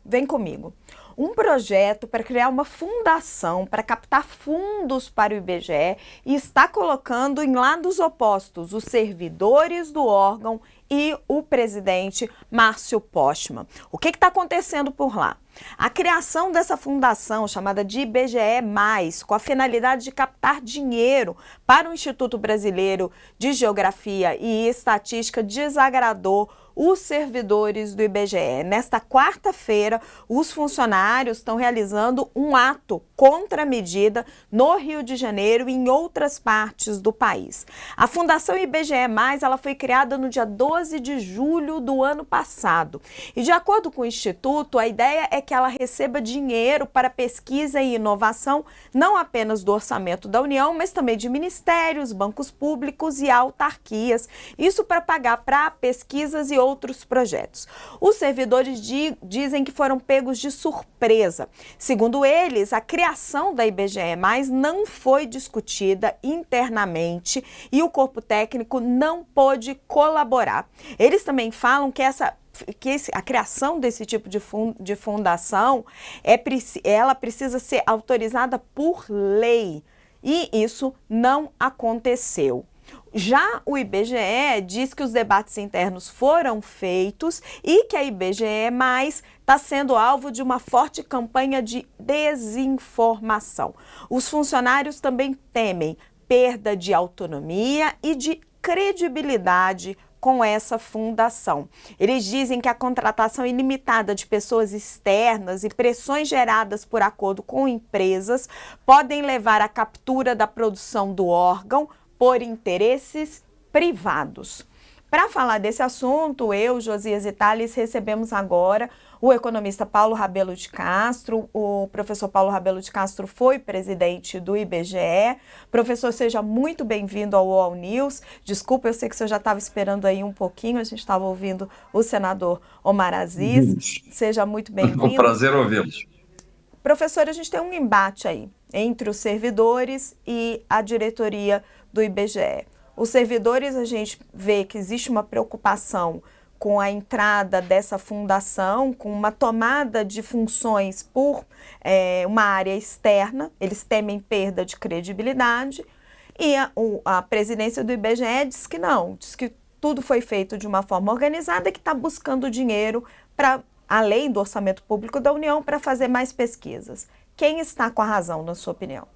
Vem comigo. Um projeto para criar uma fundação para captar fundos para o IBGE e está colocando em lados opostos os servidores do órgão e o presidente Márcio Postman. O que está acontecendo por lá? A criação dessa fundação, chamada de IBGE+, com a finalidade de captar dinheiro para o Instituto Brasileiro de Geografia e Estatística, desagradou os servidores do IBGE. Nesta quarta-feira, os funcionários estão realizando um ato contra a medida no Rio de Janeiro e em outras partes do país. A Fundação IBGE+, ela foi criada no dia 12 de julho do ano passado. E de acordo com o Instituto, a ideia é que ela receba dinheiro para pesquisa e inovação, não apenas do orçamento da União, mas também de ministérios, bancos públicos e autarquias. Isso para pagar para pesquisas e outros projetos. Os servidores dizem que foram pegos de surpresa. Segundo eles, a criação da IBGE+ não foi discutida internamente e o corpo técnico não pôde colaborar. Eles também falam que a criação desse tipo de fundação, ela precisa ser autorizada por lei, e isso não aconteceu. Já o IBGE diz que os debates internos foram feitos e que a IBGE+ está sendo alvo de uma forte campanha de desinformação. Os funcionários também temem perda de autonomia e de credibilidade com essa fundação. Eles dizem que a contratação ilimitada de pessoas externas e pressões geradas por acordo com empresas podem levar à captura da produção do órgão por interesses privados. Para falar desse assunto, eu, Josias e Thales, recebemos agora o economista Paulo Rabelo de Castro. O professor Paulo Rabelo de Castro foi presidente do IBGE. Professor, seja muito bem-vindo ao UOL News. Desculpa, eu sei que o senhor já estava esperando aí um pouquinho, a gente estava ouvindo o senador Omar Aziz. Seja muito bem-vindo. É um prazer ouvi-los. Professor, a gente tem um embate aí entre os servidores e a diretoria do IBGE. Os servidores, a gente vê que existe uma preocupação com a entrada dessa fundação, com uma tomada de funções por uma área externa. Eles temem perda de credibilidade. E a presidência do IBGE diz que não, diz que tudo foi feito de uma forma organizada, que está buscando dinheiro para, além do orçamento público da União, para fazer mais pesquisas. Quem está com a razão, na sua opinião?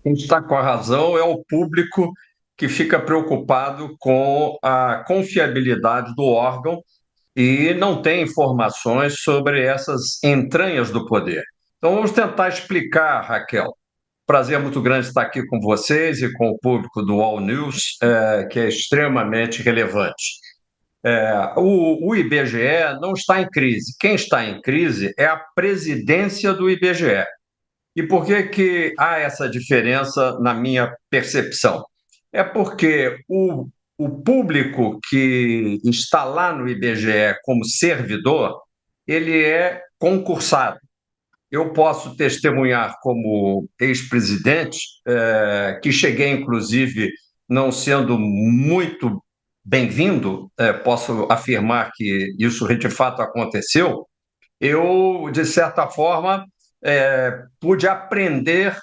Quem está com a razão é o público que fica preocupado com a confiabilidade do órgão e não tem informações sobre essas entranhas do poder. Então, vamos tentar explicar, Raquel. Prazer muito grande estar aqui com vocês e com o público do All News, que é extremamente relevante. O IBGE não está em crise. Quem está em crise é a presidência do IBGE. E por que há essa diferença na minha percepção? É porque o público que está lá no IBGE como servidor, ele é concursado. Eu posso testemunhar como ex-presidente, que cheguei, inclusive, não sendo muito bem-vindo, posso afirmar que isso de fato aconteceu. Eu, de certa forma, pude aprender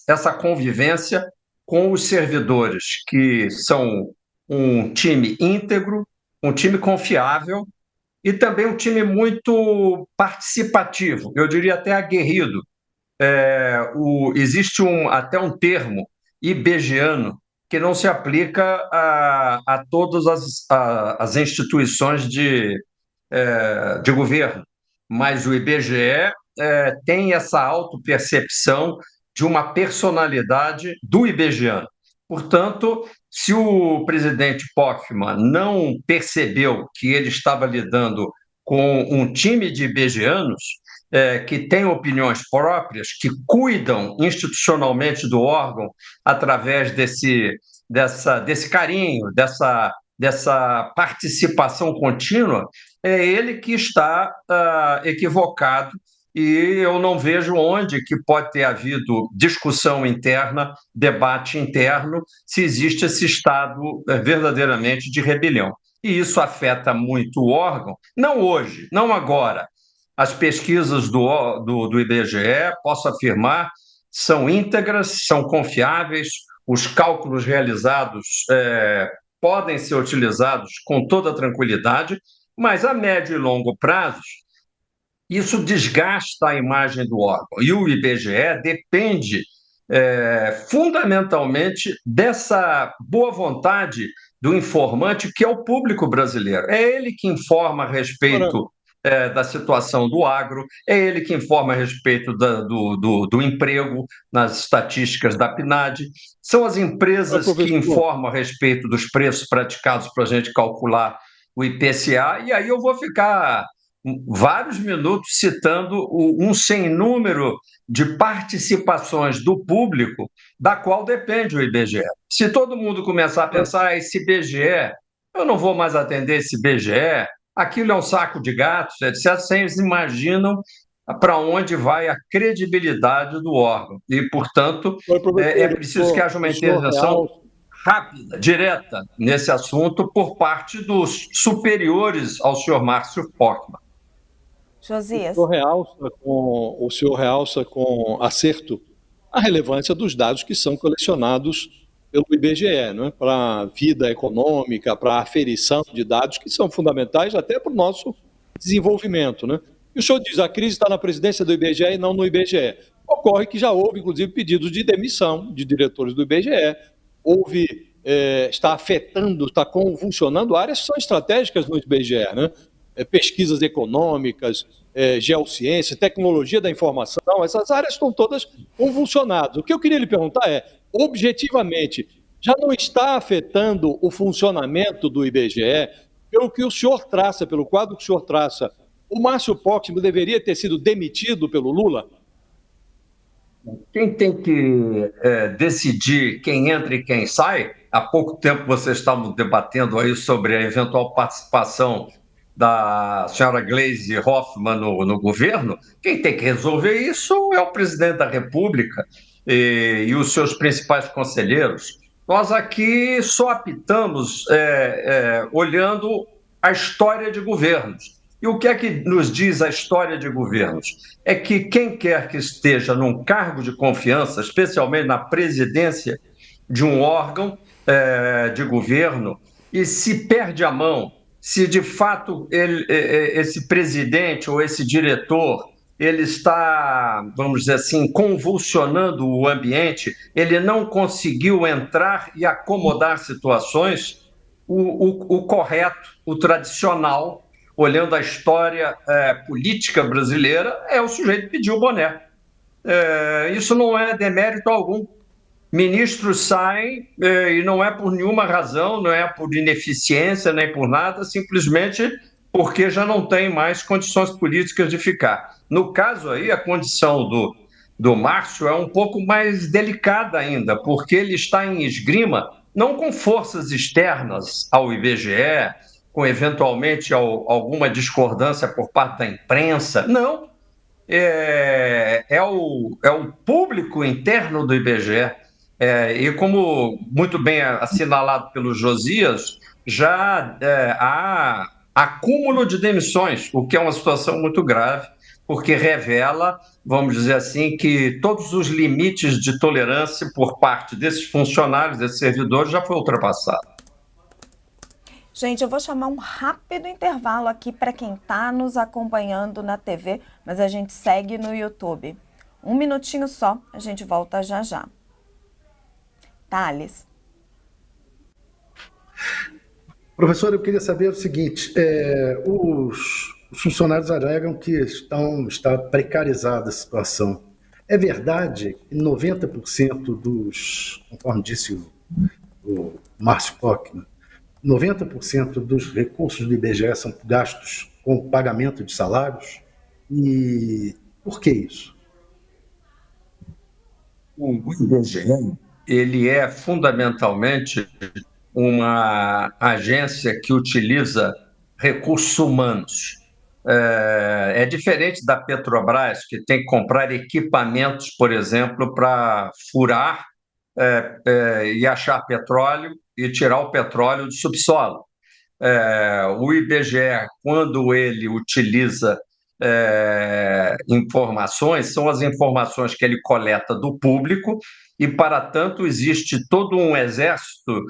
essa convivência com os servidores, que são um time íntegro, um time confiável e também um time muito participativo, eu diria até aguerrido. Existe até um termo ibegiano que não se aplica a todas as instituições de governo, mas o IBGE tem essa autopercepção de uma personalidade do ibegiano. Portanto, se o presidente Postman não percebeu que ele estava lidando com um time de ibegianos que tem opiniões próprias, que cuidam institucionalmente do órgão através desse carinho, dessa participação contínua, é ele que está equivocado, e eu não vejo onde que pode ter havido discussão interna, debate interno, se existe esse estado verdadeiramente de rebelião. e isso afeta muito o órgão, não hoje, não agora. As pesquisas do IBGE, posso afirmar, são íntegras, são confiáveis, os cálculos realizados podem ser utilizados com toda tranquilidade, mas a médio e longo prazo, isso desgasta a imagem do órgão. E o IBGE depende fundamentalmente dessa boa vontade do informante, que é o público brasileiro. É ele que informa a Agora, respeito da situação do agro, é ele que informa a respeito do emprego nas estatísticas da PNAD, são as empresas que professor, informam a respeito dos preços praticados para a gente calcular o IPCA, e aí eu vou ficar vários minutos citando um sem número de participações do público, da qual depende o IBGE. Se todo mundo começar a pensar, esse IBGE, eu não vou mais atender esse IBGE, aquilo é um saco de gatos, etc., vocês imaginam para onde vai a credibilidade do órgão. E, portanto, é professor, preciso que haja uma o senhor intervenção realça, rápida, direta, nesse assunto, por parte dos superiores ao senhor Márcio Portman. Josias. o senhor realça com acerto a relevância dos dados que são colecionados pelo IBGE, não é? Para a vida econômica, para a aferição de dados que são fundamentais até para o nosso desenvolvimento, né? E o senhor diz, a crise está na presidência do IBGE e não no IBGE. Ocorre que já houve, inclusive, pedidos de demissão de diretores do IBGE, está afetando, está convulsionando áreas que são estratégicas no IBGE, né? Pesquisas econômicas, geociência, tecnologia da informação, essas áreas estão todas convulsionadas. O que eu queria lhe perguntar é, objetivamente, já não está afetando o funcionamento do IBGE, pelo que o senhor traça, pelo quadro que o senhor traça, o Márcio Portman deveria ter sido demitido pelo Lula? Quem tem que decidir quem entra e quem sai, há pouco tempo vocês estavam debatendo aí sobre a eventual participação da senhora Gleisi Hoffmann no governo, quem tem que resolver isso é o presidente da República e os seus principais conselheiros. Nós aqui só apitamos olhando a história de governos. E o que é que nos diz a história de governos? É que quem quer que esteja num cargo de confiança, especialmente na presidência de um órgão de governo, e se perde a mão, se de fato esse presidente ou esse diretor ele está, vamos dizer assim, convulsionando o ambiente, ele não conseguiu entrar e acomodar situações, o correto, o tradicional, olhando a história política brasileira, é o sujeito pedir o boné. Isso não é demérito algum. Ministros saem e não é por nenhuma razão, não é por ineficiência nem por nada, simplesmente porque já não tem mais condições políticas de ficar. No caso aí, a condição do Márcio é um pouco mais delicada ainda, porque ele está em esgrima, não com forças externas ao IBGE, com eventualmente alguma discordância por parte da imprensa, não. É o público interno do IBGE. E como muito bem assinalado pelo Josias, já há acúmulo de demissões, o que é uma situação muito grave, porque revela, vamos dizer assim, que todos os limites de tolerância por parte desses funcionários, desses servidores, já foi ultrapassado. Gente, eu vou chamar um rápido intervalo aqui para quem está nos acompanhando na TV, mas a gente segue no YouTube. Um minutinho só, a gente volta já já. Thales. Professor, eu queria saber o seguinte, os funcionários alegam que está precarizada a situação. É verdade que 90% conforme disse o Márcio Portman, 90% dos recursos do IBGE são gastos com pagamento de salários? E por que isso? O IBGE, ele é fundamentalmente uma agência que utiliza recursos humanos. É diferente da Petrobras, que tem que comprar equipamentos, por exemplo, para furar e achar petróleo e tirar o petróleo do subsolo. O IBGE, quando ele utiliza informações, são as informações que ele coleta do público, e, para tanto, existe todo um exército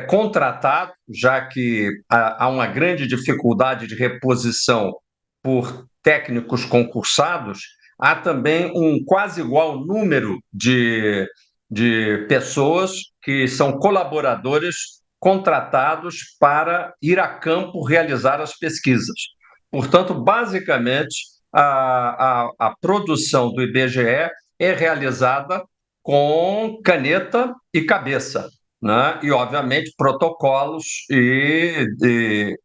contratado, já que há uma grande dificuldade de reposição por técnicos concursados. Há também um quase igual número de pessoas que são colaboradores contratados para ir a campo realizar as pesquisas. Portanto, basicamente, a produção do IBGE é realizada com caneta e cabeça, né? E, obviamente, protocolos e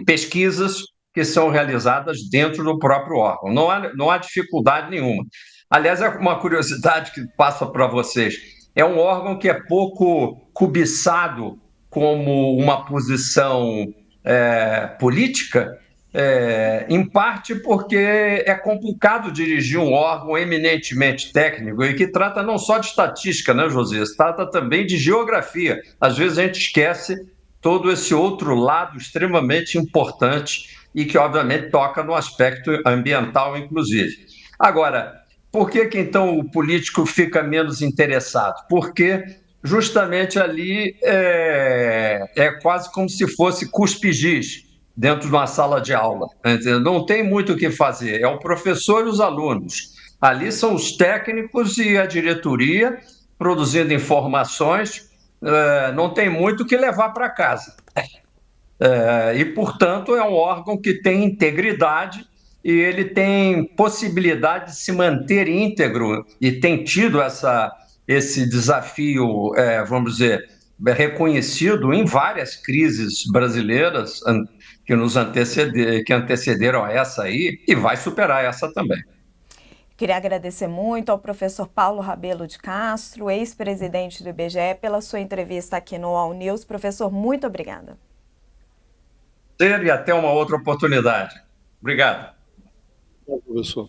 pesquisas que são realizadas dentro do próprio órgão. Não há dificuldade nenhuma. Aliás, é uma curiosidade que passo para vocês. É um órgão que é pouco cobiçado como uma posição política, em parte porque é complicado dirigir um órgão eminentemente técnico e que trata não só de estatística, né, Josias? Trata também de geografia. Às vezes a gente esquece todo esse outro lado extremamente importante e que, obviamente, toca no aspecto ambiental, inclusive. Agora, por que então o político fica menos interessado? Porque justamente ali é quase como se fosse cuspigis dentro de uma sala de aula. Entendeu? Não tem muito o que fazer, é o professor e os alunos. Ali são os técnicos e a diretoria produzindo informações, não tem muito o que levar para casa. E, portanto, é um órgão que tem integridade e ele tem possibilidade de se manter íntegro e tem tido esse desafio, vamos dizer, reconhecido em várias crises brasileiras que antecederam a essa aí, e vai superar essa também. Queria agradecer muito ao professor Paulo Rabelo de Castro, ex-presidente do IBGE, pela sua entrevista aqui no All News. Professor, muito obrigada. E até uma outra oportunidade. Obrigado. Bom, professor.